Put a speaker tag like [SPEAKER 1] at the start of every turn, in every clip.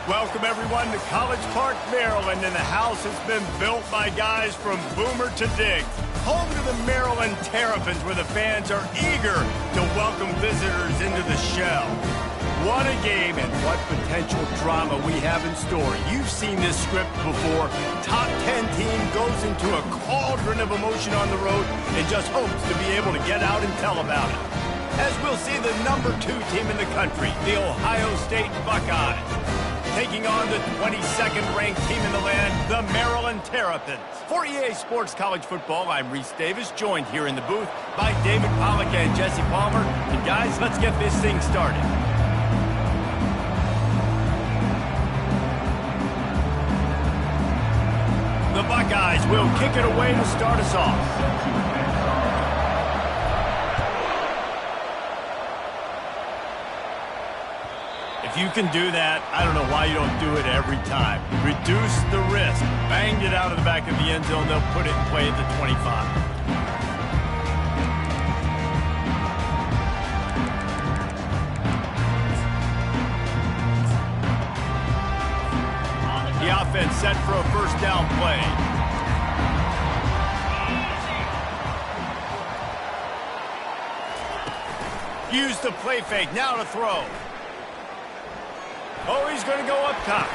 [SPEAKER 1] Welcome, everyone, to College Park, Maryland, and the house has been built by guys from Boomer to Diggs. Home to the Maryland Terrapins, where the fans are eager to welcome visitors into the shell. What a game and what potential drama we have in store. You've seen this script before. Top 10 team goes into a cauldron of emotion on the road and just hopes to be able to get out and tell about it. As we'll see the number 2 team in the country, the Ohio State Buckeyes, taking on the 22nd ranked team in the land, the Maryland Terrapins. For EA Sports College Football, I'm Reese Davis, joined here in the booth by David Pollack and Jesse Palmer. And guys, let's get this thing started. The Buckeyes will kick it away to start us off. If you can do that, I don't know why you don't do it every time. Reduce the risk. Banged it out of the back of the end zone. They'll put it in play at the 25. The offense set that for a first down play. Use the play fake, now to throw. Oh, he's going to go up top.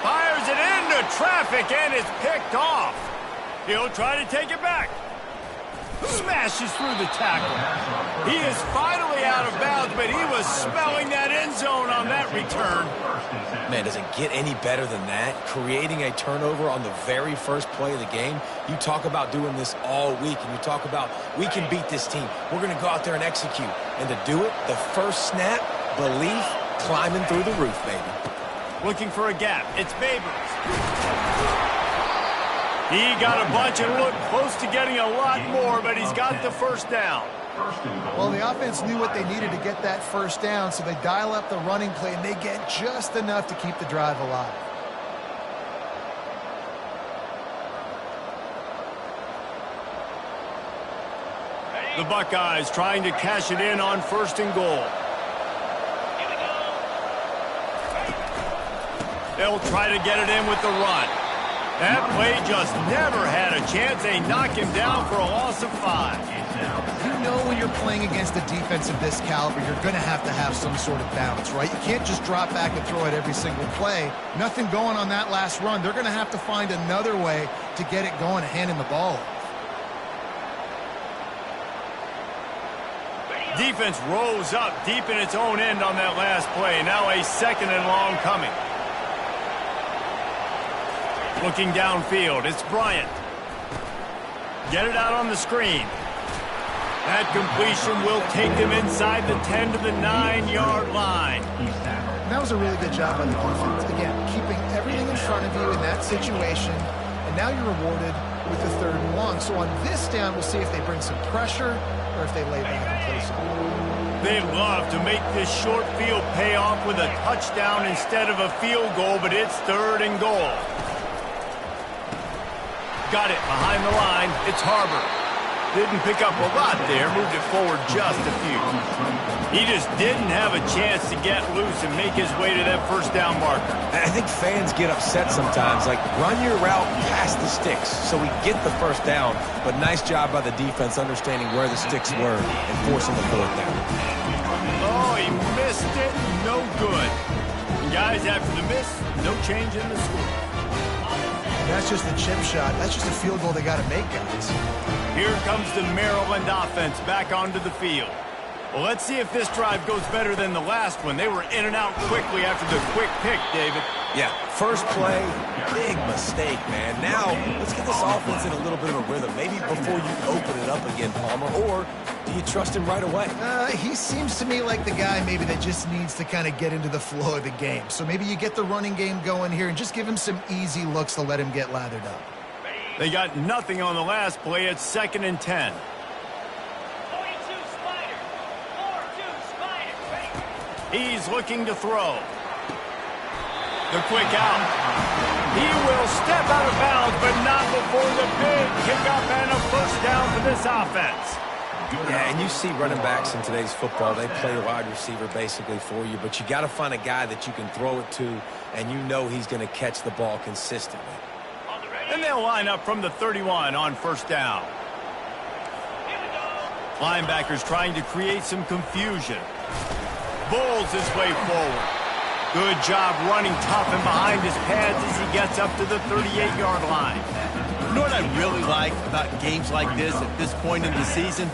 [SPEAKER 1] Fires it into traffic and it's picked off. He'll try to take it back. Smashes through the tackle. He is finally out of bounds, but he was smelling that end zone on that return.
[SPEAKER 2] Man, does it get any better than that? Creating a turnover on the very first play of the game. You talk about doing this all week, and you talk about, we can beat this team. We're going to go out there and execute. And to do it, the first snap, belief, climbing through the roof, baby.
[SPEAKER 1] Looking for a gap. It's Babers. He got a bunch and looked close to getting a lot more, but he's got the first down.
[SPEAKER 3] Well, the offense knew what they needed to get that first down, so they dial up the running play, and they get just enough to keep the drive alive.
[SPEAKER 1] The Buckeyes trying to cash it in on 1st and goal. They'll try to get it in with the run. That play just never had a chance. They knock him down for a loss of 5.
[SPEAKER 3] You know when you're playing against a defense of this caliber, you're going to have some sort of balance, right? You can't just drop back and throw it every single play. Nothing going on that last run. They're going to have to find another way to get it going, handing the ball off.
[SPEAKER 1] Defense rose up deep in its own end on that last play. Now a 2nd and long coming. Looking downfield, it's Bryant. Get it out on the screen. That completion will take them inside the 10 to the 9-yard line.
[SPEAKER 3] And that was a really good job by the defense. Again, keeping everything in front of you in that situation, and now you're rewarded with the 3rd and long. So on this down, we'll see if they bring some pressure or if they lay back and play some.
[SPEAKER 1] They love to make this short field pay off with a touchdown instead of a field goal, but it's 3rd and goal. Got it behind the line. It's Harbor. Didn't pick up a lot there. Moved it forward just a few. He just didn't have a chance to get loose and make his way to that first down marker.
[SPEAKER 2] I think fans get upset sometimes. Like, run your route past the sticks so we get the first down. But nice job by the defense understanding where the sticks were and forcing the 4th down.
[SPEAKER 1] Oh, he missed it. No good. Guys, after the miss, no change in the score.
[SPEAKER 3] That's just a chip shot. That's just a field goal they got to make, guys.
[SPEAKER 1] Here comes the Maryland offense back onto the field. Well, let's see if this drive goes better than the last one. They were in and out quickly after the quick pick, David.
[SPEAKER 2] Yeah, first play, big mistake, man. Now, let's get this offense in a little bit of a rhythm. Maybe before you open it up again, Palmer, or do you trust him right away?
[SPEAKER 3] He seems to me like the guy maybe that just needs to kind of get into the flow of the game. So maybe you get the running game going here and just give him some easy looks to let him get lathered up.
[SPEAKER 1] They got nothing on the last play. It's 2nd and 10. He's looking to throw. The quick out. He will step out of bounds, but not before the big kickoff and a first down for this offense.
[SPEAKER 2] Yeah, and you see running backs in today's football, they play wide receiver basically for you, but you got to find a guy that you can throw it to, and you know he's going to catch the ball consistently.
[SPEAKER 1] And they'll line up from the 31 on first down. Linebackers trying to create some confusion. Bulls his way forward. Good job running tough and behind his pads as he gets up to the 38-yard line.
[SPEAKER 4] You know what I really like about games like this at this point in the season?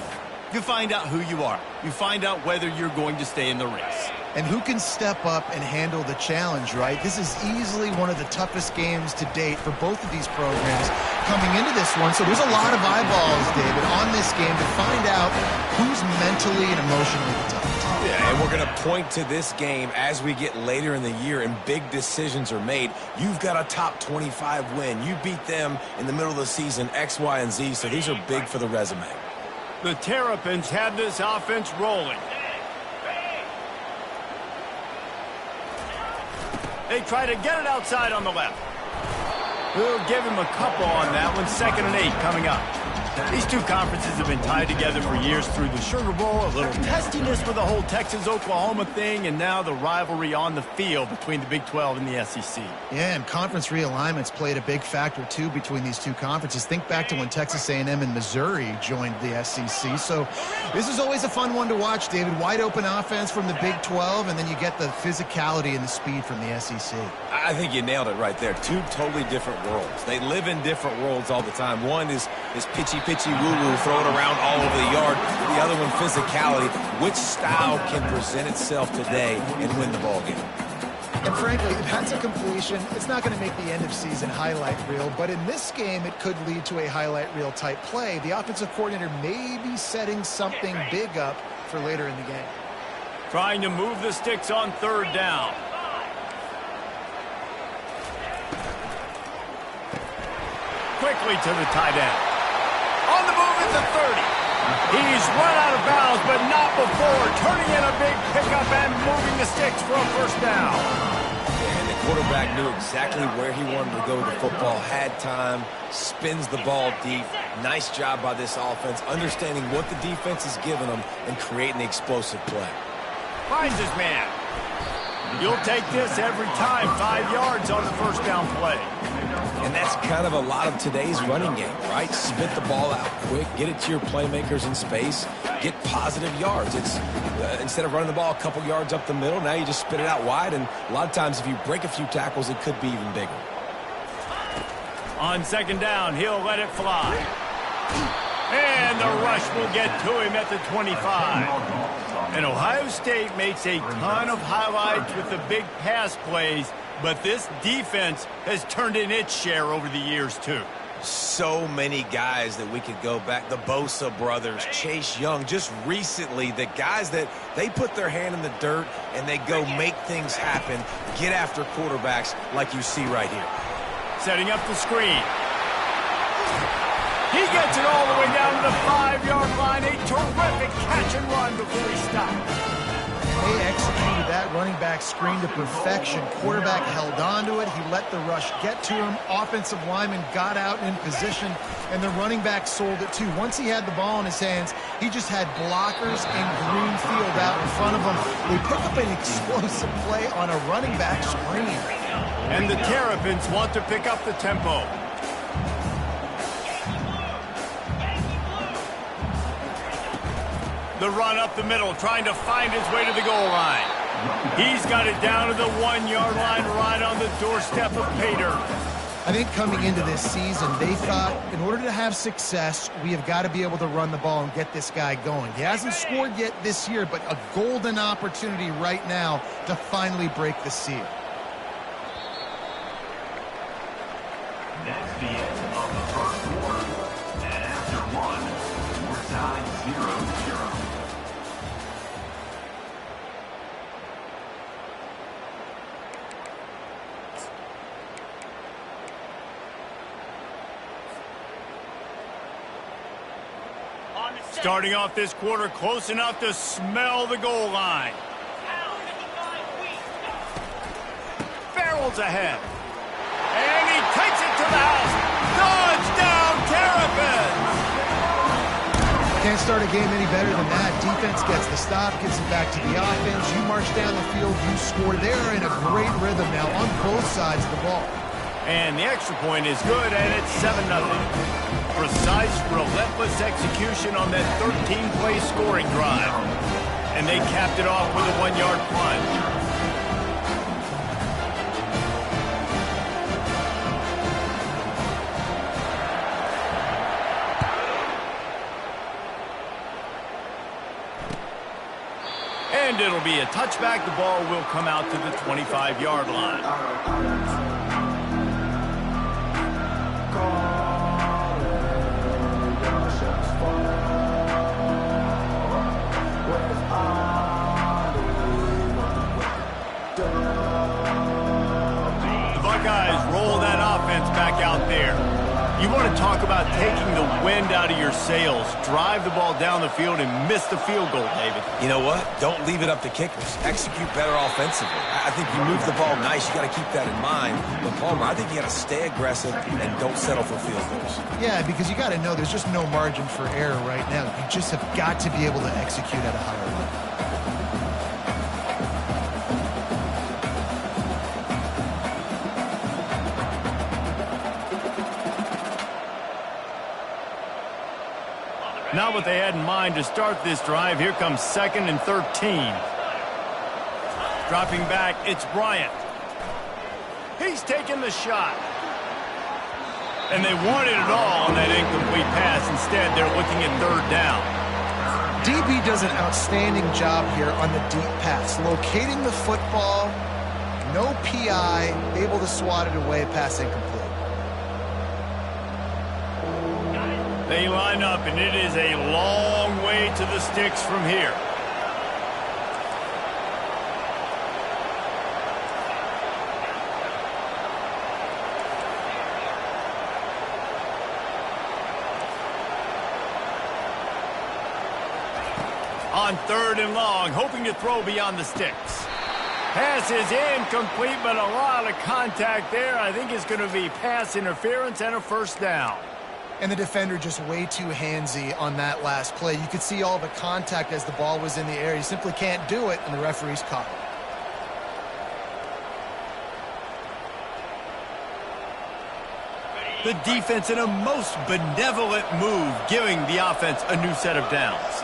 [SPEAKER 4] You find out who you are. You find out whether you're going to stay in the race.
[SPEAKER 3] And who can step up and handle the challenge, right? This is easily one of the toughest games to date for both of these programs coming into this one. So there's a lot of eyeballs, David, on this game to find out who's mentally and emotionally the toughest.
[SPEAKER 2] Yeah, and we're going to point to this game as we get later in the year and big decisions are made. You've got a top 25 win. You beat them in the middle of the season, X, Y, and Z, so these are big for the resume.
[SPEAKER 1] The Terrapins have this offense rolling. They try to get it outside on the left. We'll give him a couple on that one. 2nd and 8 coming up. These two conferences have been tied together for years through the Sugar Bowl, a little testiness with the whole Texas-Oklahoma thing, and now the rivalry on the field between the Big 12 and the SEC.
[SPEAKER 3] Yeah, and conference realignments played a big factor, too, between these two conferences. Think back to when Texas A&M and Missouri joined the SEC. So this is always a fun one to watch, David. Wide open offense from the Big 12, and then you get the physicality and the speed from the SEC.
[SPEAKER 2] I think you nailed it right there. Two totally different worlds. They live in different worlds all the time. One is pitchy, woo-woo, throw it around all over the yard. The other one, physicality. Which style can present itself today and win the ball game?
[SPEAKER 3] And frankly, that's a completion. It's not going to make the end of season highlight reel, but in this game, it could lead to a highlight reel type play. The offensive coordinator may be setting something big up for later in the game.
[SPEAKER 1] Trying to move the sticks on third down. Quickly to the tight end. On the move at the 30. He's run out of bounds, but not before turning in a big pickup and moving the sticks for a first down.
[SPEAKER 2] And the quarterback knew exactly where he wanted to go with the football, had time, spins the ball deep. Nice job by this offense, understanding what the defense is giving them and creating the explosive play.
[SPEAKER 1] Finds his man. You'll take this every time. 5 yards on the first down play.
[SPEAKER 2] And that's kind of a lot of today's running game, right? Spit the ball out quick, get it to your playmakers in space, get positive yards. It's instead of running the ball a couple yards up the middle, now you just spit it out wide, and a lot of times if you break a few tackles, it could be even bigger.
[SPEAKER 1] On second down, he'll let it fly. And the rush will get to him at the 25. And Ohio State makes a ton of highlights with the big pass plays, but this defense has turned in its share over the years, too.
[SPEAKER 2] So many guys that we could go back. The Bosa brothers, Chase Young, just recently, the guys that they put their hand in the dirt and they go make things happen, get after quarterbacks like you see right here.
[SPEAKER 1] Setting up the screen. He gets it all the way down to the 5-yard line. A terrific catch and run before he stopped.
[SPEAKER 3] They executed that running back screen to perfection. Quarterback held on to it. He let the rush get to him. Offensive lineman got out in position, and the running back sold it too. Once he had the ball in his hands, he just had blockers and green field out in front of him. They pick up an explosive play on a running back screen.
[SPEAKER 1] And the Terrapins want to pick up the tempo. The run up the middle, trying to find his way to the goal line. He's got it down to the 1-yard line, right on the doorstep of Pater.
[SPEAKER 3] I think coming into this season, they thought in order to have success, we have got to be able to run the ball and get this guy going. He hasn't scored yet this year, but a golden opportunity right now to finally break the seal.
[SPEAKER 5] That's the end of the first quarter. And after one, we're tied 0-0.
[SPEAKER 1] Starting off this quarter close enough to smell the goal line. Barrels ahead. And he takes it to the house. Touchdown, Terrapins!
[SPEAKER 3] Can't start a game any better than that. Defense gets the stop, gets it back to the offense. You march down the field, you score. They're in a great rhythm now on both sides of the ball.
[SPEAKER 1] And the extra point is good, and it's 7-0. Precise, relentless execution on that 13-play scoring drive. And they capped it off with a 1-yard plunge. And it'll be a touchback. The ball will come out to the 25-yard line. The Buckeyes roll that offense back out there.
[SPEAKER 4] You want to talk about taking the wind out of your sails. Drive the ball down the field and miss the field goal, David.
[SPEAKER 2] You know what? Don't leave it up to kickers. Execute better offensively. I think you move the ball nice. You got to keep that in mind. But, Palmer, I think you got to stay aggressive and don't settle for field goals.
[SPEAKER 3] Yeah, because you got to know there's just no margin for error right now. You just have got to be able to execute at a higher level.
[SPEAKER 1] Not what they had in mind to start this drive. Here comes 2nd and 13. Dropping back, it's Bryant. He's taking the shot. And they wanted it all on that incomplete pass. Instead, they're looking at 3rd down.
[SPEAKER 3] DB does an outstanding job here on the deep pass. Locating the football, no PI, able to swat it away, pass incomplete.
[SPEAKER 1] They line up, and it is a long way to the sticks from here. On 3rd and long, hoping to throw beyond the sticks. Pass is incomplete, but a lot of contact there. I think it's going to be pass interference and a 1st down.
[SPEAKER 3] And the defender just way too handsy on that last play. You could see all the contact as the ball was in the air. You simply can't do it, and the referee's caught it.
[SPEAKER 4] The defense in a most benevolent move, giving the offense a new set of downs.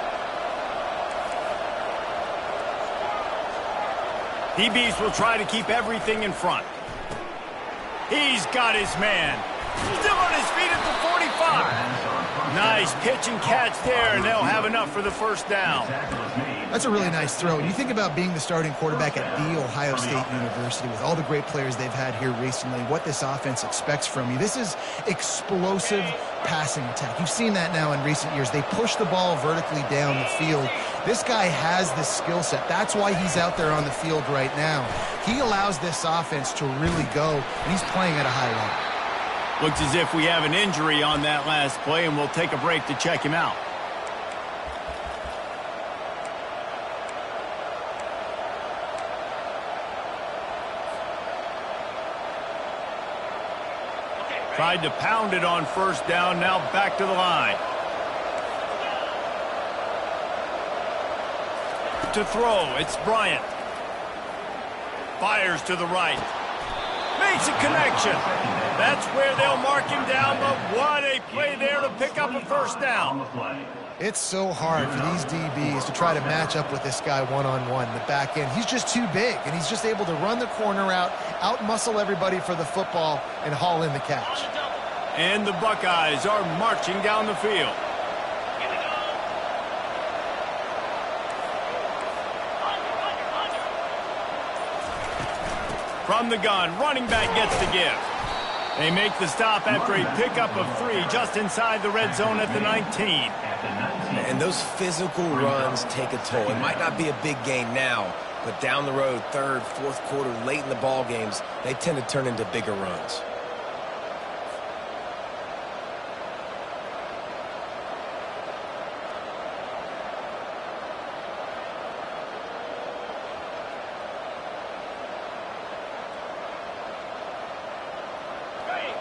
[SPEAKER 1] DBs will try to keep everything in front. He's got his man. Still on his feet at the 45. Nice pitch and catch there, and they'll have enough for the 1st down.
[SPEAKER 3] That's a really nice throw. When you think about being the starting quarterback at The Ohio State University with all the great players they've had here recently, what this offense expects from you. This is explosive passing attack. You've seen that now in recent years. They push the ball vertically down the field. This guy has this skill set. That's why he's out there on the field right now. He allows this offense to really go, and he's playing at a high level.
[SPEAKER 1] Looks as if we have an injury on that last play, and we'll take a break to check him out. Tried to pound it on 1st down, now back to the line. To throw, it's Bryant. Fires to the right. Makes a connection. That's where they'll mark him down, but what a play there to pick up a 1st down.
[SPEAKER 3] It's so hard for these DBs to try to match up with this guy one-on-one in the back end. He's just too big, and he's just able to run the corner out-muscle everybody for the football, and haul in the catch.
[SPEAKER 1] And the Buckeyes are marching down the field. From the gun, running back gets the give. They make the stop after a pickup of 3 just inside the red zone at the 19.
[SPEAKER 2] And those physical runs take a toll. It might not be a big gain now, but down the road, 3rd, 4th quarter, late in the ball games, they tend to turn into bigger runs.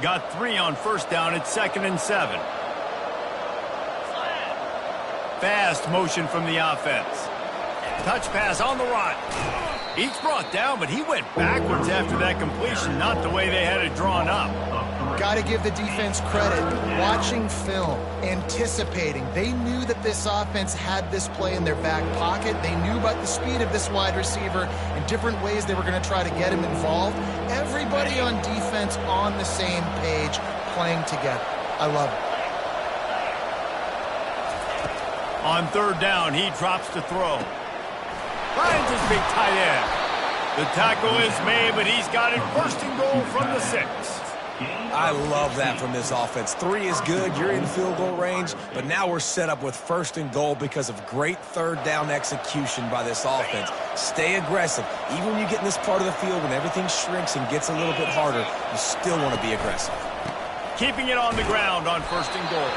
[SPEAKER 1] Got 3 on 1st down. It's 2nd and 7. Fast motion from the offense. Touch pass on the run. He's brought down, but he went backwards after that completion, not the way they had it drawn up.
[SPEAKER 3] Got to give the defense credit. Watching film, anticipating. They knew that this offense had this play in their back pocket. They knew about the speed of this wide receiver and different ways they were going to try to get him involved. Everybody on defense on the same page, playing together. I love it.
[SPEAKER 1] On 3rd down, he drops to throw. Finds his big tight end. The tackle is made, but he's got it 1st and goal from the 6.
[SPEAKER 2] I love that from this offense. 3 is good. You're in field goal range, but now we're set up with 1st and goal because of great 3rd down execution by this offense. Stay aggressive. Even when you get in this part of the field when everything shrinks and gets a little bit harder, you still want to be aggressive.
[SPEAKER 1] keeping it on the ground on 1st and goal.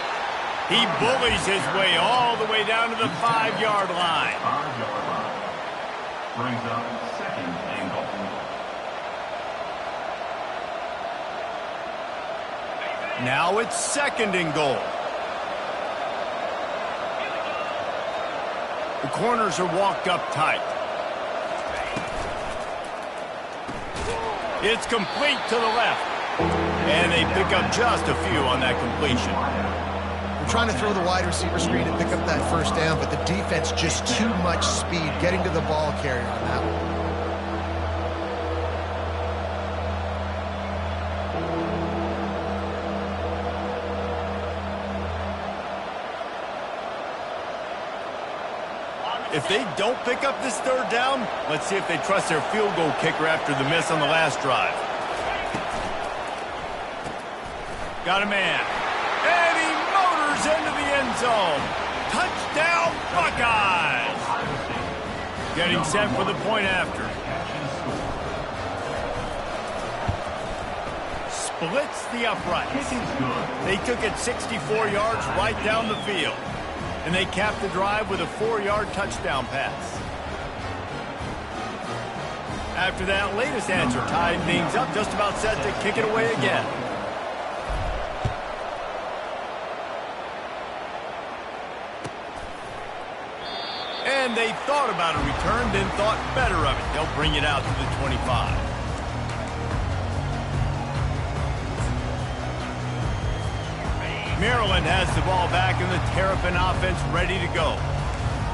[SPEAKER 1] He bullies his way all the way down to the 5-yard line.
[SPEAKER 5] 5-yard line. Brings up 2nd and goal.
[SPEAKER 1] Now it's 2nd and goal. The corners are walked up tight. It's complete to the left. And they pick up just a few on that completion.
[SPEAKER 3] They're trying to throw the wide receiver screen and pick up that 1st down, but the defense just too much speed getting to the ball carrier on that one.
[SPEAKER 1] If they don't pick up this 3rd down, let's see if they trust their field goal kicker after the miss on the last drive. Got a man. And he motors into the end zone. Touchdown, Buckeyes! Getting set for the point after. Splits the uprights. They took it 64 yards right down the field. And they capped the drive with a 4-yard touchdown pass. After that latest answer tied things up, just about set to kick it away again. And they thought about a return, then thought better of it. They'll bring it out to the 25. Maryland has the ball back and the Terrapin offense ready to go.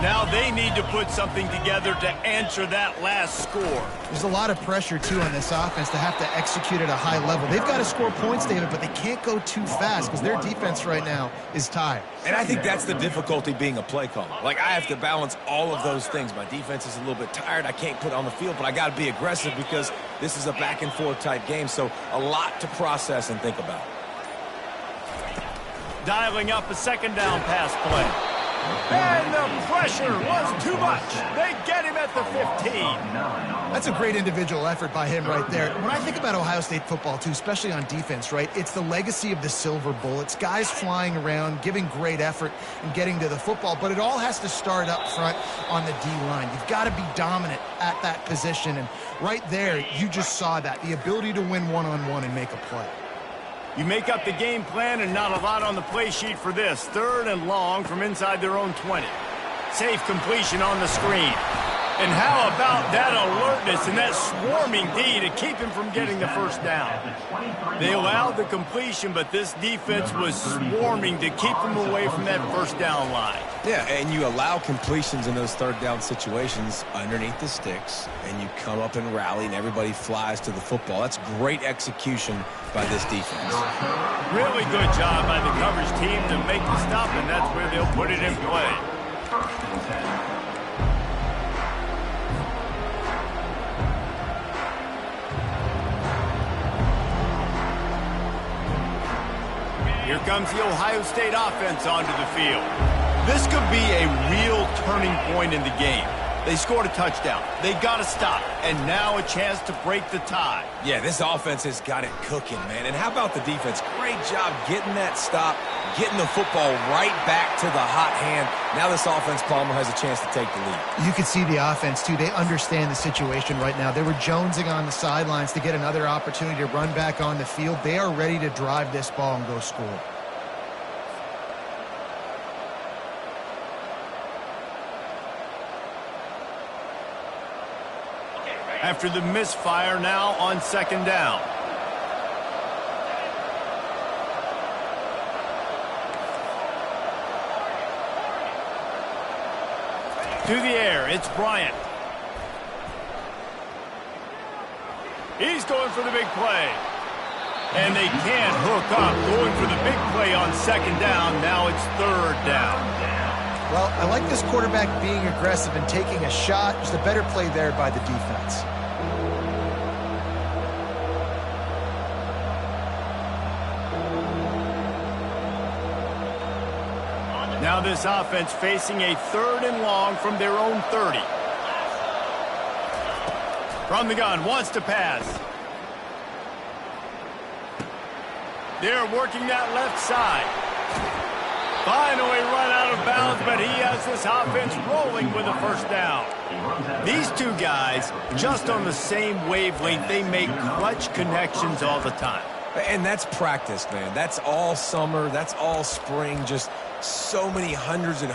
[SPEAKER 1] Now they need to put something together to answer that last score.
[SPEAKER 3] There's a lot of pressure, too, on this offense to have to execute at a high level. They've got to score points, David, but they can't go too fast because their defense right now is tired.
[SPEAKER 2] And I think that's the difficulty being a play caller. Like, I have to balance all of those things. My defense is a little bit tired. I can't put it on the field, but I got to be aggressive because this is a back-and-forth type game, so a lot to process and think about.
[SPEAKER 1] Dialing up a 2nd down pass play. And the pressure was too much. They get him at the 15.
[SPEAKER 3] That's a great individual effort by him right there. When I think about Ohio State football, too, especially on defense, right, it's the legacy of the Silver Bullets, guys flying around, giving great effort and getting to the football, but it all has to start up front on the D-line. You've got to be dominant at that position, and right there, you just saw that, the ability to win one-on-one and make a play.
[SPEAKER 1] You make up the game plan and not a lot on the play sheet for this. 3rd and long from inside their own 20. Safe completion on the screen. And how about that alertness and that swarming D to keep him from getting the 1st down? They allowed the completion, but this defense was swarming to keep him away from that 1st down line.
[SPEAKER 2] Yeah, and you allow completions in those 3rd down situations underneath the sticks, and you come up and rally, and everybody flies to the football. That's great execution by this defense.
[SPEAKER 1] Really good job by the coverage team to make the stop, and that's where they'll put it in play.
[SPEAKER 5] 1st and 10.
[SPEAKER 1] Here comes the Ohio State offense onto the field. This could be a real turning point in the game. They scored a touchdown. They got to stop. And now a chance to break the tie.
[SPEAKER 2] Yeah, this offense has got it cooking, man. And how about the defense? Great job getting that stop, getting the football right back to the hot hand. Now this offense, Palmer, has a chance to take the lead.
[SPEAKER 3] You can see the offense, too. They understand the situation right now. They were jonesing on the sidelines to get another opportunity to run back on the field. They are ready to drive this ball and go score.
[SPEAKER 1] After the misfire, now on 2nd down. To the air, it's Bryant. He's going for the big play. And they can't hook up, going for the big play on 2nd down. Now it's 3rd down.
[SPEAKER 3] Well, I like this quarterback being aggressive and taking a shot. Just a better play there by the defense.
[SPEAKER 1] Now this offense facing a 3rd and long from their own 30. From the gun, wants to pass. They're working that left side. Finally run out of bounds, but he has this offense rolling with a first down.
[SPEAKER 4] These two guys, just on the same wavelength, they make clutch connections all the time.
[SPEAKER 2] And that's practice, man. That's all summer. That's all spring. Just so many hundreds and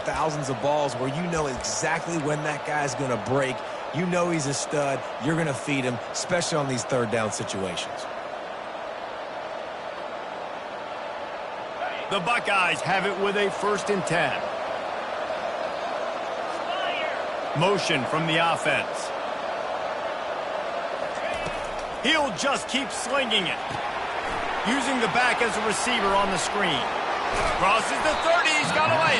[SPEAKER 2] thousands of balls where you know exactly when that guy's going to break. You know he's a stud. You're going to feed him, especially on these third down situations.
[SPEAKER 1] The Buckeyes have it with a 1st and 10. Motion from the offense. He'll just keep slinging it. Using the back as a receiver on the screen. Crosses the 30. He's got away.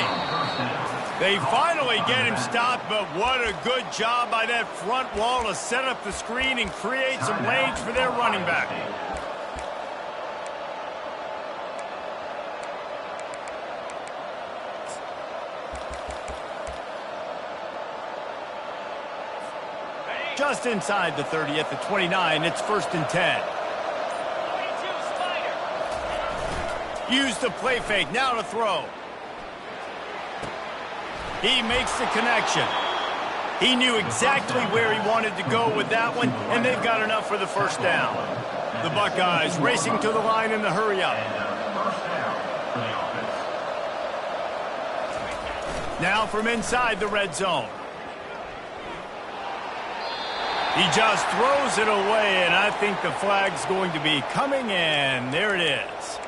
[SPEAKER 1] They finally get him stopped, but what a good job by that front wall to set up the screen and create some lanes for their running back. Just inside the 30 at the 29, it's 1st and 10. Use the play fake, now to throw. He makes the connection. He knew exactly where he wanted to go with that one, and they've got enough for the 1st down. The Buckeyes racing to the line in the hurry-up. Now from inside the red zone. He just throws it away, and I think the flag's going to be coming in. There it is.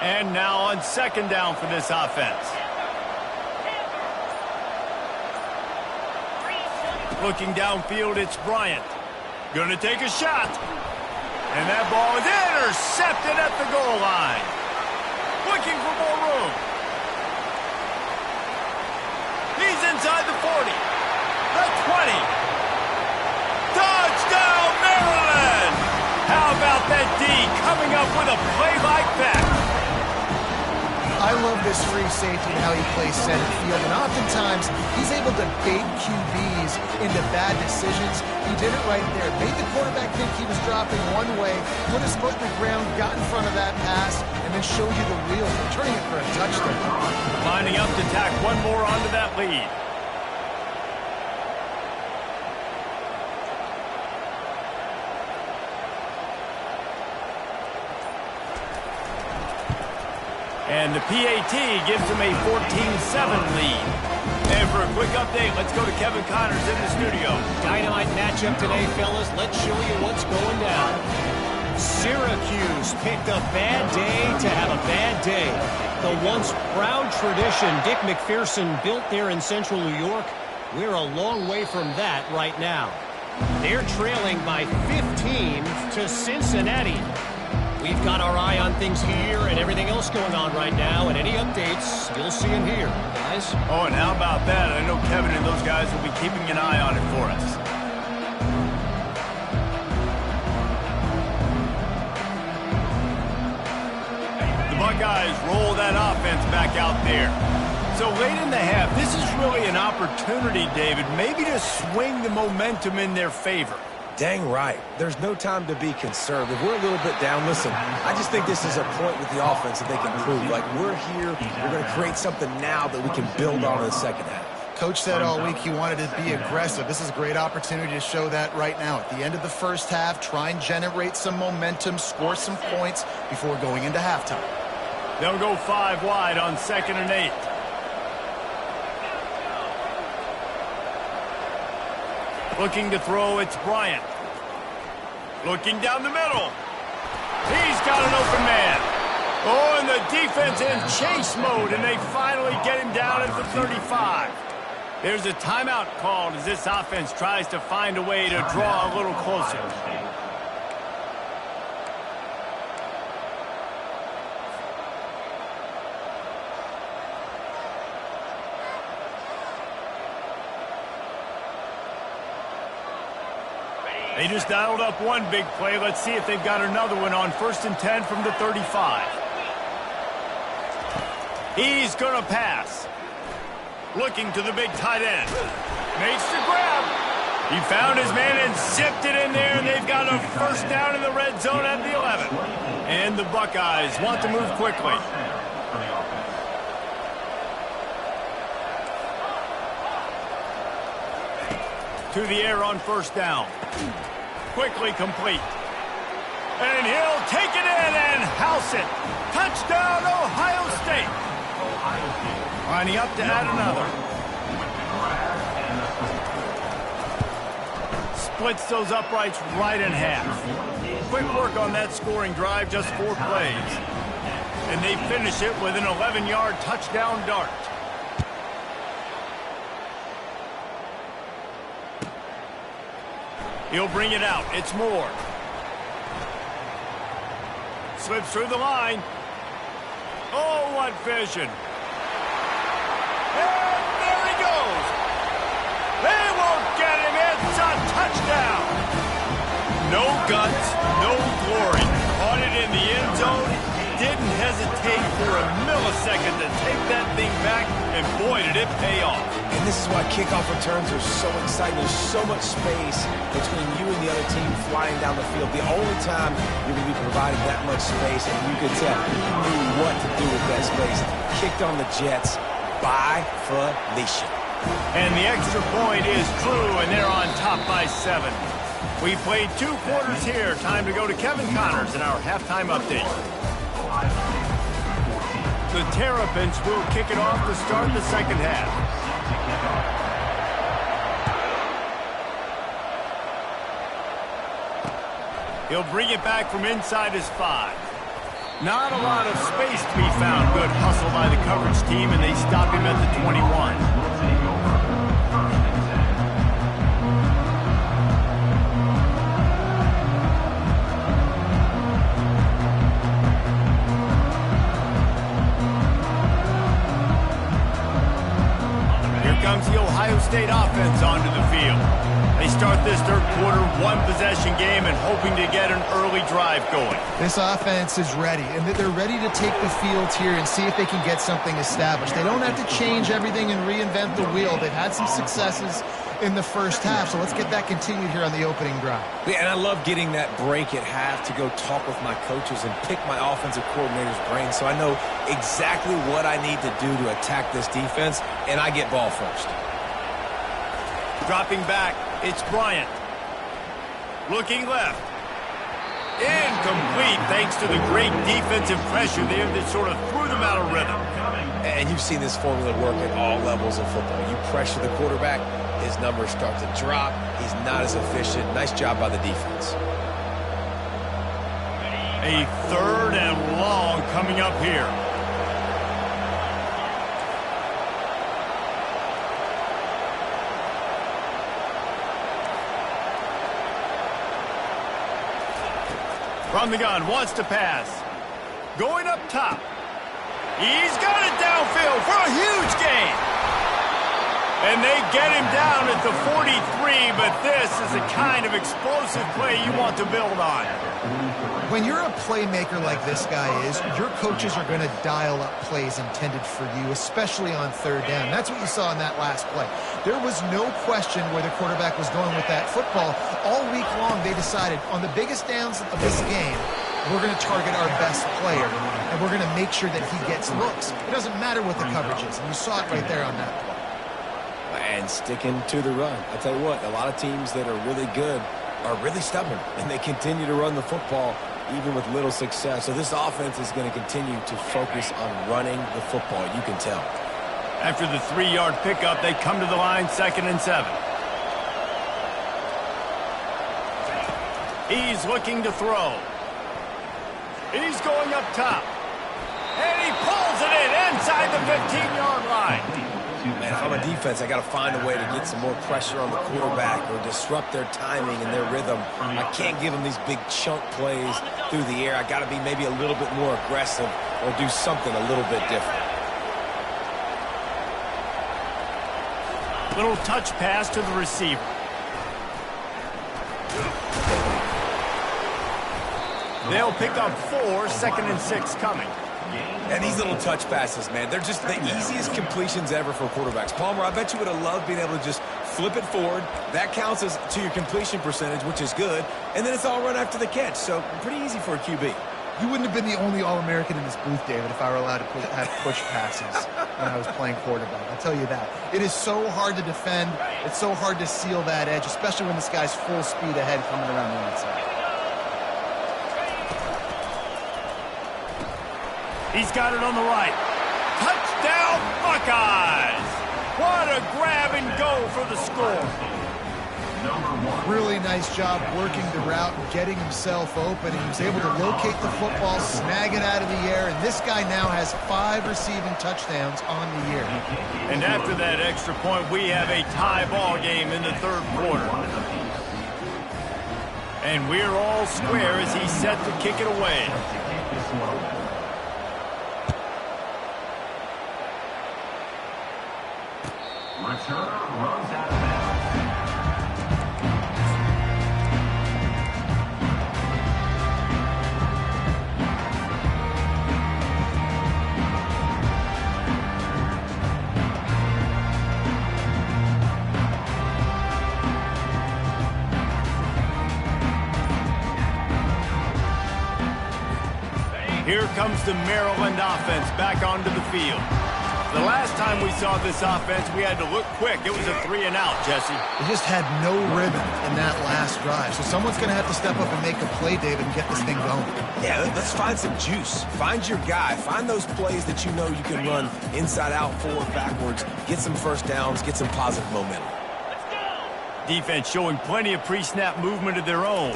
[SPEAKER 1] And now on 2nd down for this offense. Looking downfield, it's Bryant. Gonna take a shot. And that ball is intercepted at the goal line. Looking for more room. He's inside the 40. The 20. Touchdown, Maryland! How about that D coming up with a play like that?
[SPEAKER 3] I love this free safety and how he plays center field, and oftentimes he's able to bait QBs into bad decisions. He did it right there. Made the quarterback think he was dropping one way, put his foot in the ground, got in front of that pass, and then showed you the wheels, returning it for a touchdown.
[SPEAKER 1] Lining up to tack one more onto that lead. And the PAT gives them a 14-7 lead. And for a quick update, let's go to Kevin Connors in the studio.
[SPEAKER 6] Dynamite matchup today, fellas. Let's show you what's going down. Syracuse picked a bad day to have a bad day. The once proud tradition Dick McPherson built there in central New York, we're a long way from that right now. They're trailing by 15 to Cincinnati. We've got our eye on things here and everything else going on right now, and any updates, you'll see them here, guys.
[SPEAKER 1] Oh, and how about that? I know Kevin and those guys will be keeping an eye on it for us. The Buckeyes roll that offense back out there. So late in the half, this is really an opportunity, David, maybe to swing the momentum in their favor.
[SPEAKER 2] Dang right. There's no time to be conservative. We're a little bit down. Listen, I just think this is a point with the offense that they can prove. Like, we're here. We're going to create something now that we can build on in the second half.
[SPEAKER 3] Coach said all week he wanted to be aggressive. This is a great opportunity to show that right now. At the end of the first half, try and generate some momentum, score some points before going into halftime.
[SPEAKER 1] They'll go 5 wide on 2nd and 8. Looking to throw, it's Bryant. Looking down the middle. He's got an open man. Oh, and the defense in chase mode, and they finally get him down at the 35. There's a timeout called as this offense tries to find a way to draw a little closer. They just dialed up one big play. Let's see if they've got another one on 1st and 10 from the 35. He's going to pass. Looking to the big tight end. Makes the grab. He found his man and zipped it in there, and they've got a first down in the red zone at the 11. And the Buckeyes want to move quickly. To the air on 1st down. Quickly complete. And he'll take it in and house it. Touchdown, Ohio State. Lining up to add another. Splits those uprights right in half. Quick work on that scoring drive, just 4 plays. And they finish it with an 11-yard touchdown dart. He'll bring it out. It's Moore. Slips through the line. Oh, what vision. And there he goes. They won't get him. It's a touchdown. No guts, no glory. Caught it in the end zone. Didn't hesitate for a millisecond to take that thing back, and boy, did it pay off.
[SPEAKER 2] And this is why kickoff returns are so exciting. There's so much space between you and the other team flying down the field. The only time you're going to be providing that much space, and you could tell he knew what to do with that space. Kicked on the Jets by Felicia.
[SPEAKER 1] And the extra point is true, and they're on top by 7. We played 2 quarters here. Time to go to Kevin Connors in our halftime update. The Terrapins will kick it off to start the second half. He'll bring it back from inside his 5. Not a lot of space to be found. Good hustle by the coverage team, and they stop him at the 21. Comes the Ohio State offense onto the field. They start this third quarter, 1-possession game, and hoping to get an early drive going.
[SPEAKER 3] This offense is ready, and they're ready to take the field here and see if they can get something established. They don't have to change everything and reinvent the wheel. They've had some successes in the first half, so let's get that continued here on the opening drive.
[SPEAKER 2] Yeah, and I love getting that break at half to go talk with my coaches and pick my offensive coordinator's brain so I know exactly what I need to do to attack this defense, and I get ball first.
[SPEAKER 1] Dropping back, it's Bryant. Looking left. Incomplete thanks to the great defensive pressure there that sort of threw them out of rhythm.
[SPEAKER 2] And you've seen this formula work at all levels of football. You pressure the quarterback, his numbers start to drop. He's not as efficient. Nice job by the defense.
[SPEAKER 1] A 3rd and long coming up here. From the gun, wants to pass. Going up top. He's got it downfield for a huge gain. And they get him down at the 43, but this is the kind of explosive play you want to build on.
[SPEAKER 3] When you're a playmaker like this guy is, your coaches are going to dial up plays intended for you, especially on 3rd down. That's what you saw in that last play. There was no question where the quarterback was going with that football. All week long, they decided on the biggest downs of this game, we're going to target our best player, and we're going to make sure that he gets looks. It doesn't matter what the coverage is, and you saw it right there on that play.
[SPEAKER 2] And sticking to the run. I'll tell you what, a lot of teams that are really good are really stubborn, and they continue to run the football even with little success. So this offense is going to continue to focus on running the football, you can tell.
[SPEAKER 1] After the 3-yard pickup, they come to the line, 2nd and 7. He's looking to throw. He's going up top. And he pulls it in inside the 15-yard line.
[SPEAKER 2] Man, if I'm a defense, I got to find a way to get some more pressure on the quarterback or disrupt their timing and their rhythm. I can't give them these big chunk plays through the air. I got to be maybe a little bit more aggressive or do something a little bit different.
[SPEAKER 1] Little touch pass to the receiver. They'll pick up 4, 2nd and 6 coming.
[SPEAKER 2] And these little touch passes, man, they're just the easiest completions ever for quarterbacks. Palmer, I bet you would have loved being able to just flip it forward. That counts as to your completion percentage, which is good. And then it's all run after the catch. So pretty easy for a QB.
[SPEAKER 3] You wouldn't have been the only All-American in this booth, David, if I were allowed to have push passes when I was playing quarterback. I'll tell you that. It is so hard to defend. It's so hard to seal that edge, especially when this guy's full speed ahead coming around the outside.
[SPEAKER 1] He's got it on the right. Touchdown, Buckeyes! What a grab and go for the score.
[SPEAKER 3] Really nice job working the route and getting himself open. He was able to locate the football, snag it out of the air, and this guy now has 5 receiving touchdowns on the year.
[SPEAKER 1] And after that extra point, we have a tie ball game in the 3rd quarter. And we're all square as he's set to kick it away.
[SPEAKER 5] Returner runs out of bounds.
[SPEAKER 1] Here comes the Maryland offense back onto the field. The last time we saw this offense, we had to look quick. It was a 3 and out, Jesse.
[SPEAKER 3] They just had no rhythm in that last drive. So someone's going to have to step up and make a play, David, and get this thing going.
[SPEAKER 2] Yeah, let's find some juice. Find your guy. Find those plays that you know you can run inside out, forward, backwards. Get some first downs. Get some positive momentum.
[SPEAKER 1] Defense showing plenty of pre-snap movement of their own.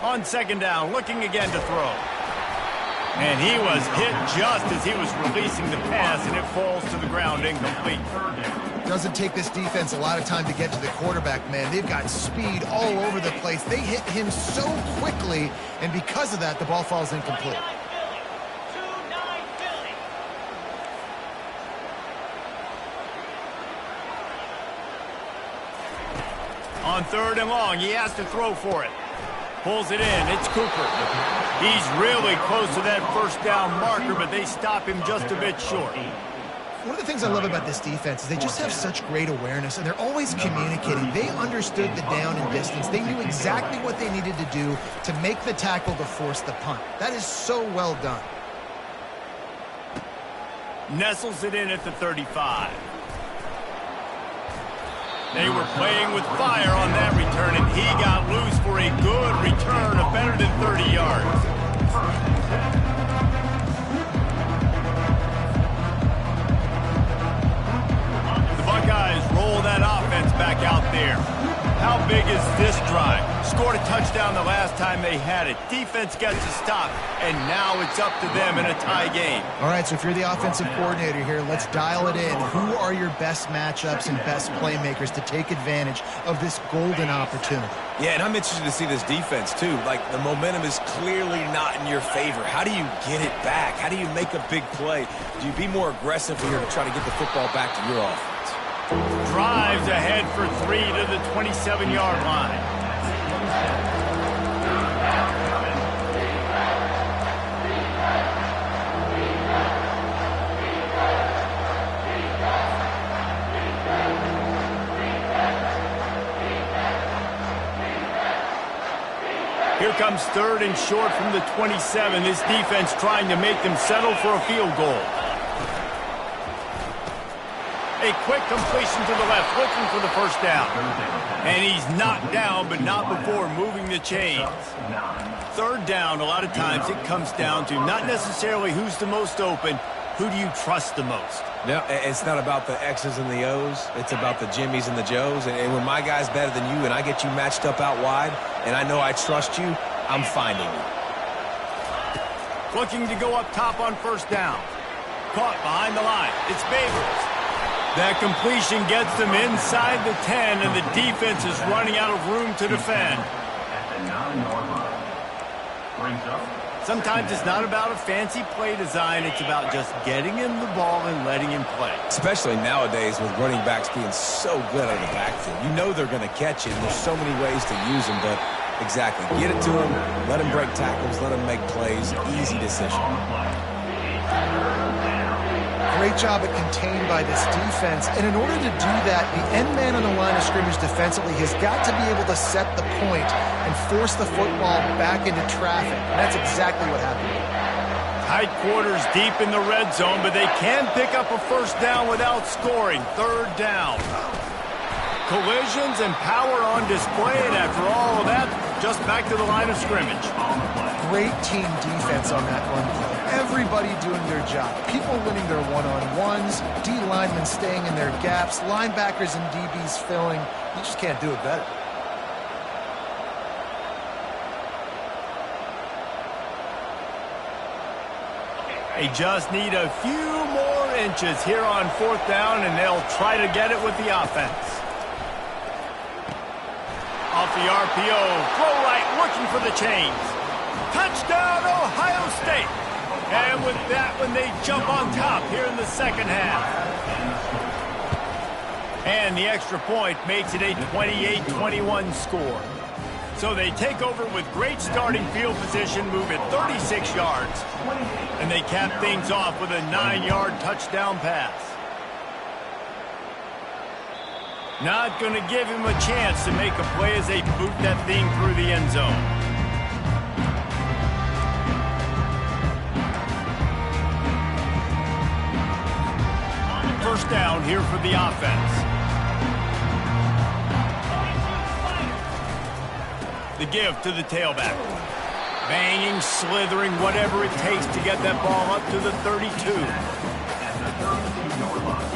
[SPEAKER 1] On 2nd down, looking again to throw. And he was hit just as he was releasing the pass, and it falls to the ground incomplete.
[SPEAKER 3] Doesn't take this defense a lot of time to get to the quarterback, man. They've got speed all over the place. They hit him so quickly, and because of that, the ball falls incomplete.
[SPEAKER 1] On 3rd and long, he has to throw for it. Pulls it in. It's Cooper. He's really close to that first down marker, but they stop him just a bit short.
[SPEAKER 3] One of the things I love about this defense is they just have such great awareness, and they're always communicating. They understood the down and distance. They knew exactly what they needed to do to make the tackle to force the punt. That is so well done.
[SPEAKER 1] Nestles it in at the 35. They were playing with fire on that return, and he got loose for a good return of better than 30 yards. The Buckeyes roll that offense back out there. How big is this drive? Scored a touchdown the last time they had it. Defense gets a stop, and now it's up to them in a tie game.
[SPEAKER 3] All right, so if you're the offensive coordinator here, let's dial it in. Who are your best matchups and best playmakers to take advantage of this golden opportunity?
[SPEAKER 2] Yeah, and I'm interested to see this defense, too. Like, the momentum is clearly not in your favor. How do you get it back? How do you make a big play? Do you be more aggressive here to try to get the football back to your offense?
[SPEAKER 1] Drives ahead for 3 to the 27-yard line. Here comes 3rd and short from the 27. This defense trying to make them settle for a field goal. A quick completion to the left, looking for the first down. And he's knocked down, but not before moving the chains. 3rd down, a lot of times it comes down to not necessarily who's the most open, who do you trust the most?
[SPEAKER 2] No, it's not about the X's and the O's. It's about the Jimmys and the Joes. And when my guy's better than you and I get you matched up out wide and I know I trust you, I'm finding you.
[SPEAKER 1] Looking to go up top on 1st down. Caught behind the line. It's Babers. That completion gets them inside the 10, and the defense is running out of room to defend.
[SPEAKER 5] At the 9-yard line. Brings up
[SPEAKER 4] Sometimes it's not about a fancy play design. It's about just getting him the ball and letting him play.
[SPEAKER 2] Especially nowadays with running backs being so good out of the backfield. You know they're going to catch it, and there's so many ways to use them, but exactly. Get it to him, let him break tackles, let him make plays. Easy decision.
[SPEAKER 3] Great job at contained by this defense. And in order to do that, the end man on the line of scrimmage defensively has got to be able to set the point and force the football back into traffic. And that's exactly what happened.
[SPEAKER 1] Tight quarters deep in the red zone, but they can pick up a first down without scoring. Third down. Collisions and power on display, and after all of that, just back to the line of scrimmage.
[SPEAKER 3] Great team defense on that run play. Everybody doing their job. People winning their one-on-ones, D linemen staying in their gaps, linebackers and DBs filling. You just can't do it better.
[SPEAKER 1] They just need a few more inches here on fourth down, and they'll try to get it with the offense. Off the RPO, throw right, looking for the chains. Touchdown, Ohio State. And with that one, they jump on top here in the second half. And the extra point makes it a 28-21 score. So they take over with great starting field position, move it 36 yards. And they cap things off with a 9-yard touchdown pass. Not going to give him a chance to make a play as they boot that thing through the end zone. First down here for the offense. The give to the tailback. Banging, slithering, whatever it takes to get that ball up to the 32.
[SPEAKER 5] At the 32-yard line.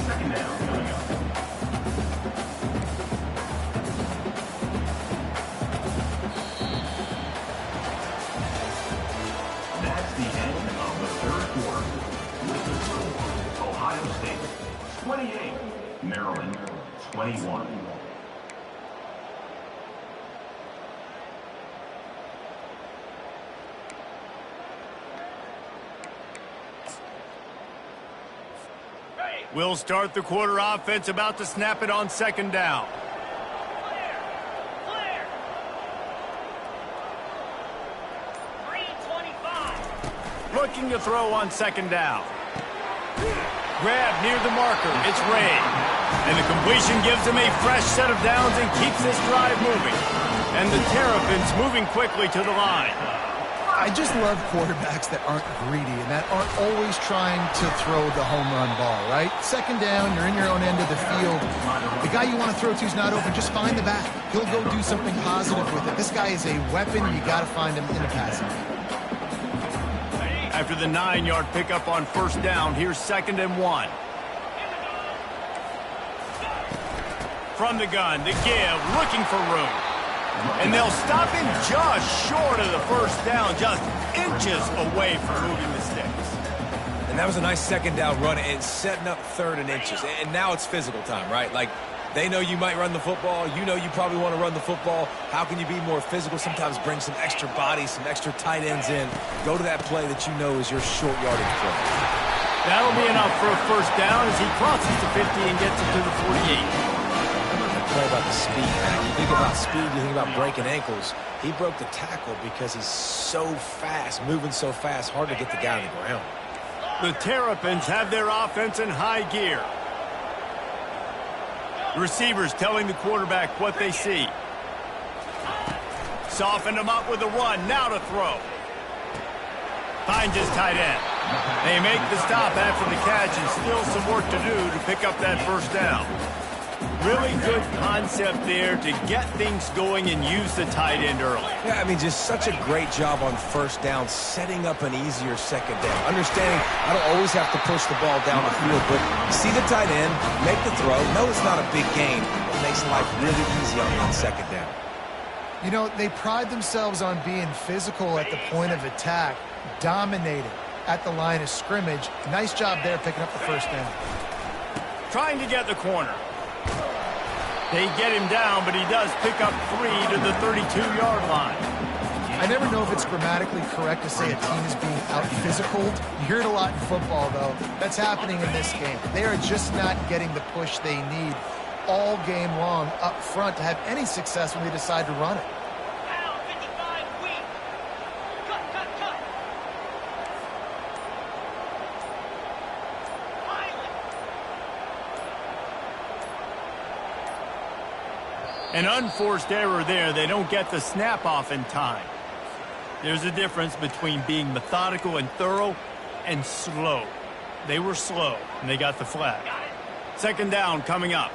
[SPEAKER 5] Second down coming up. That's the end of the third quarter. With the score, Ohio State 28, Maryland 21.
[SPEAKER 1] We'll start the quarter offense, about to snap it on second down.
[SPEAKER 7] Clear. 3:25.
[SPEAKER 1] Looking to throw on second down. Grab near the marker. It's Ray. And the completion gives him a fresh set of downs and keeps this drive moving. And the Terrapins moving quickly to the line.
[SPEAKER 3] I just love quarterbacks that aren't greedy and that aren't always trying to throw the home run ball, right? Second down, you're in your own end of the field. The guy you want to throw to is not open. Just find the back. He'll go do something positive with it. This guy is a weapon. You got to find him in the passing game.
[SPEAKER 1] After the 9-yard pickup on first down, here's 2nd and 1. From the gun, the give, looking for room. And they'll stop him just short of the first down, just inches away from moving the sticks.
[SPEAKER 2] And that was a nice second down run and setting up 3rd and inches. And now it's physical time, right? Like, they know you might run the football. You know you probably want to run the football. How can you be more physical? Sometimes bring some extra bodies, some extra tight ends in. Go to that play that you know is your short yardage play.
[SPEAKER 1] That'll be enough for a first down as he crosses the 50 and gets it to the 48.
[SPEAKER 2] Play about the speed, man. You think about speed, you think about breaking ankles. He broke the tackle because he's so fast, moving so fast, hard to get the guy on the ground.
[SPEAKER 1] The Terrapins have their offense in high gear. The receivers telling the quarterback what they see. Softened him up with a run, now to throw. Finds his tight end. They make the stop after the catch and still some work to do to pick up that first down. Really good concept there to get things going and use the tight end early.
[SPEAKER 2] Yeah, I mean, just such a great job on first down, setting up an easier second down. Understanding I don't always have to push the ball down the field, but see the tight end, make the throw. No, it's not a big gain. It makes life really easy on second down.
[SPEAKER 3] You know, they pride themselves on being physical at the point of attack, dominating at the line of scrimmage. Nice job there picking up the first down.
[SPEAKER 1] Trying to get the corner. They get him down, but he does pick up 3 to the 32-yard line.
[SPEAKER 3] I never know if it's grammatically correct to say a team is being out-physicaled. You hear it a lot in football, though. That's happening in this game. They are just not getting the push they need all game long up front to have any success when they decide to run it.
[SPEAKER 1] An unforced error there. They don't get the snap off in time. There's a difference between being methodical and thorough and slow. They were slow, and they got the flag. Second down coming up.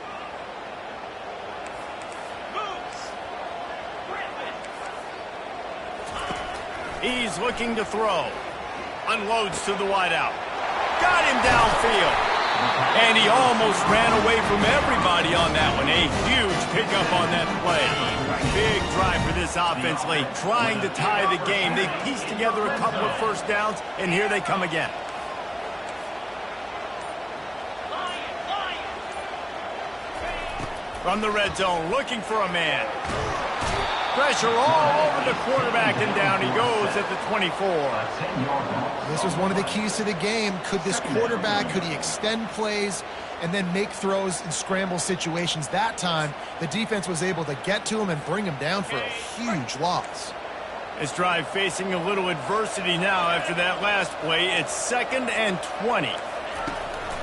[SPEAKER 1] He's looking to throw. Unloads to the wideout. Got him downfield. And he almost ran away from everybody on that one. A huge pickup on that play. Big drive for this offense late, trying to tie the game. They pieced together a couple of first downs, and here they come again. From the red zone, looking for a man. Pressure all over the quarterback, and down he goes at the 24.
[SPEAKER 3] This was one of the keys to the game. Could this quarterback, could he extend plays and then make throws in scramble situations? That time, the defense was able to get to him and bring him down for a huge loss.
[SPEAKER 1] This drive facing a little adversity now after that last play. It's 2nd and 20.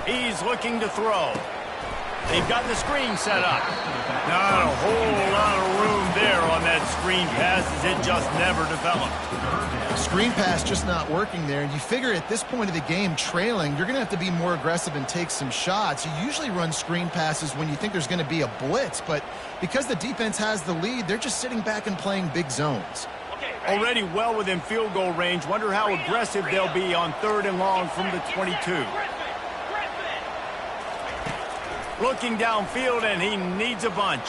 [SPEAKER 1] He's looking to throw. They've got the screen set up. Not a whole lot of room there on that screen pass as it just never developed.
[SPEAKER 3] Screen pass just not working there. And you figure at this point of the game, trailing, you're going to have to be more aggressive and take some shots. You usually run screen passes when you think there's going to be a blitz, but because the defense has the lead, they're just sitting back and playing big zones.
[SPEAKER 1] Already well within field goal range. Wonder how aggressive they'll be on 3rd and long from the 22. Looking downfield, and he needs a bunch.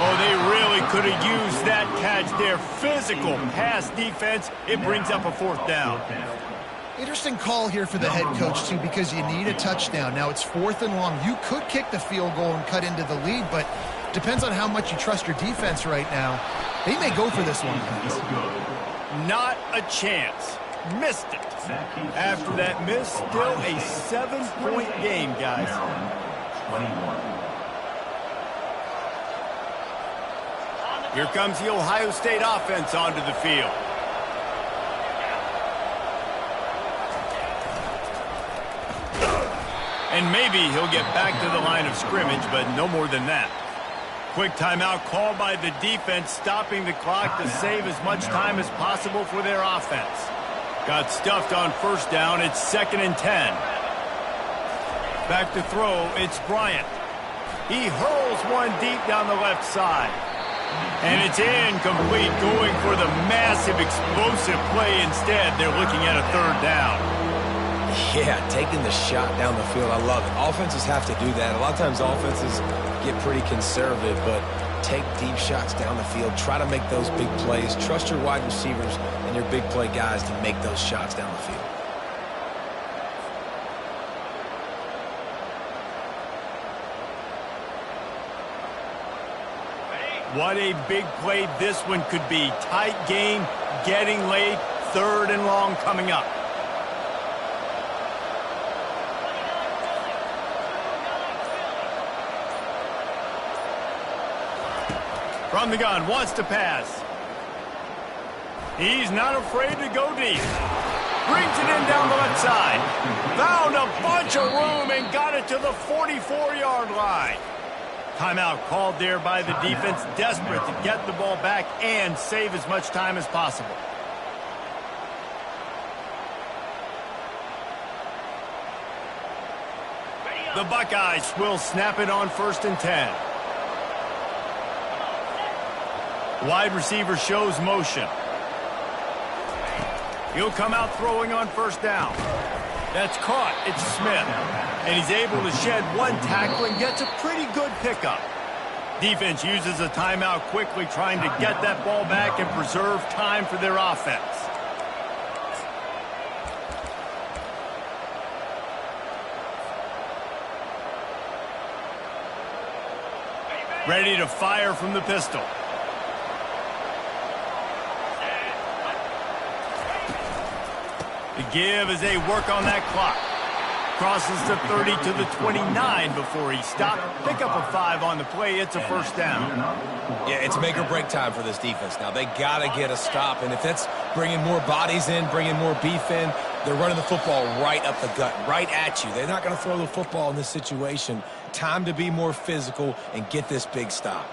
[SPEAKER 1] Oh, they really could have used that catch there. Physical pass defense. It brings up a 4th down.
[SPEAKER 3] Interesting call here for the head coach, too, because you need a touchdown. Now, it's 4th and long. You could kick the field goal and cut into the lead, but depends on how much you trust your defense right now. They may go for this one, guys.
[SPEAKER 1] Not a chance. Missed it. After that miss, still a 7-point game, guys. Here comes the Ohio State offense onto the field. And maybe he'll get back to the line of scrimmage, but no more than that. Quick timeout called by the defense, stopping the clock to save as much time as possible for their offense. Got stuffed on 1st down. It's 2nd and 10. Back to throw. It's Bryant. He hurls one deep down the left side. And it's incomplete, going for the massive explosive play instead. They're looking at a 3rd down.
[SPEAKER 2] Yeah, taking the shot down the field. I love it. Offenses have to do that. A lot of times offenses get pretty conservative, but take deep shots down the field. Try to make those big plays. Trust your wide receivers and your big play guys to make those shots down the field.
[SPEAKER 1] What a big play this one could be. Tight game, getting late, 3rd and long coming up. From the gun, wants to pass. He's not afraid to go deep. Brings it in down the left side. Found a bunch of room and got it to the 44-yard line. Timeout called there by the defense, desperate to get the ball back and save as much time as possible. The Buckeyes will snap it on 1st and 10. Wide receiver shows motion. He'll come out throwing on 1st down. That's caught. It's Smith. And he's able to shed one tackle and gets a pretty good pickup. Defense uses a timeout quickly, trying to get that ball back and preserve time for their offense. Ready to fire from the pistol. To give as they work on that clock. Crosses the 30 to the 29 before he stopped. Pick up a 5 on the play. It's a first down.
[SPEAKER 2] Yeah, it's make or break time for this defense. Now, they got to get a stop, and if that's bringing more bodies in, bringing more beef in, they're running the football right up the gut, right at you. They're not going to throw the football in this situation. Time to be more physical and get this big stop.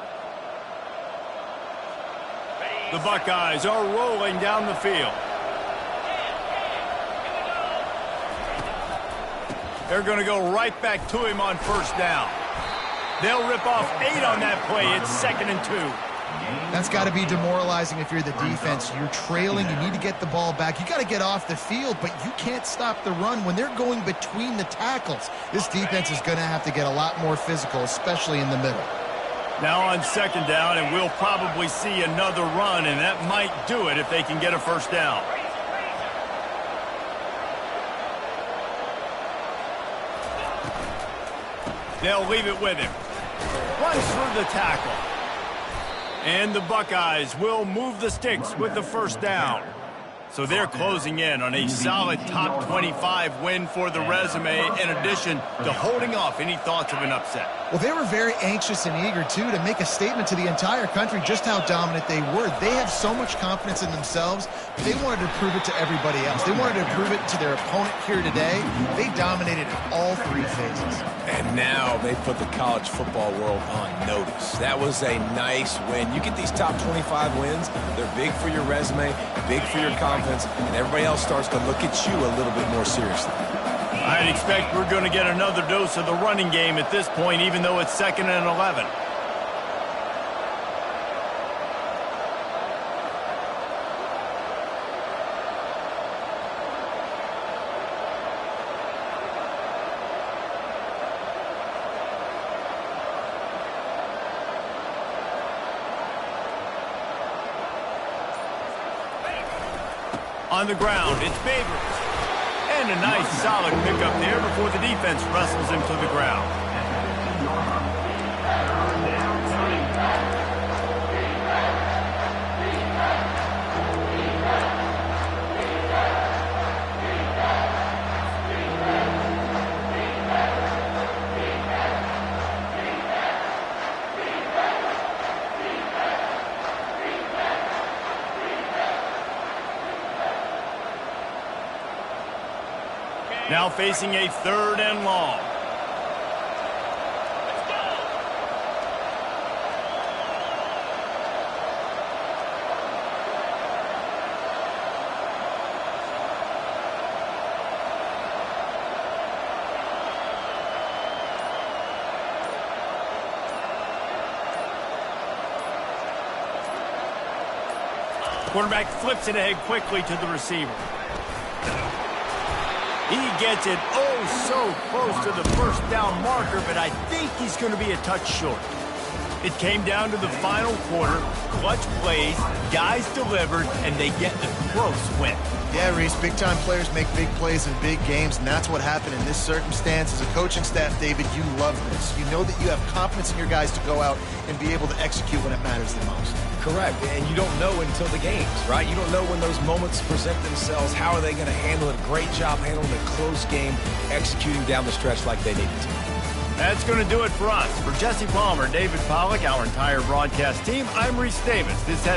[SPEAKER 1] The Buckeyes are rolling down the field. They're going to go right back to him on first down. They'll rip off 8 on that play. It's 2nd and 2.
[SPEAKER 3] That's got to be demoralizing if you're the defense. You're trailing. You need to get the ball back. You got to get off the field, but you can't stop the run when they're going between the tackles. This defense is going to have to get a lot more physical, especially in the middle.
[SPEAKER 1] Now on 2nd down, and we'll probably see another run, and that might do it if they can get a first down. They'll leave it with him. Runs through the tackle. And the Buckeyes will move the sticks with the first down. So they're closing in on a solid top 25 win for the resume, in addition to holding off any thoughts of an upset.
[SPEAKER 3] Well, they were very anxious and eager, too, to make a statement to the entire country just how dominant they were. They have so much confidence in themselves, but they wanted to prove it to everybody else. They wanted to prove it to their opponent here today. They dominated in all 3 phases.
[SPEAKER 2] And now they put the college football world on notice. That was a nice win. You get these top 25 wins, they're big for your resume, big for your confidence, and everybody else starts to look at you a little bit more seriously.
[SPEAKER 1] I'd expect we're going to get another dose of the running game at this point, even though it's 2nd and 11. On the ground, it's Babers. And a nice solid pickup there before the defense wrestles him to the ground. Now facing a 3rd and long. Quarterback flips it ahead quickly to the receiver. He gets it so close to the first down marker, but I think he's going to be a touch short. It came down to the final quarter, clutch plays, guys delivered, and they get a close win.
[SPEAKER 3] Yeah, Reese, big-time players make big plays in big games, and that's what happened in this circumstance. As a coaching staff, David, you love this. You know that you have confidence in your guys to go out and be able to execute when it matters the most.
[SPEAKER 2] Correct, and you don't know until the games, right? You don't know when those moments present themselves. How are they going to handle it? Great job handling a close game, executing down the stretch like they needed to.
[SPEAKER 1] That's going to do it for us. For Jesse Palmer, David Pollack, our entire broadcast team, I'm Reese Davis. This has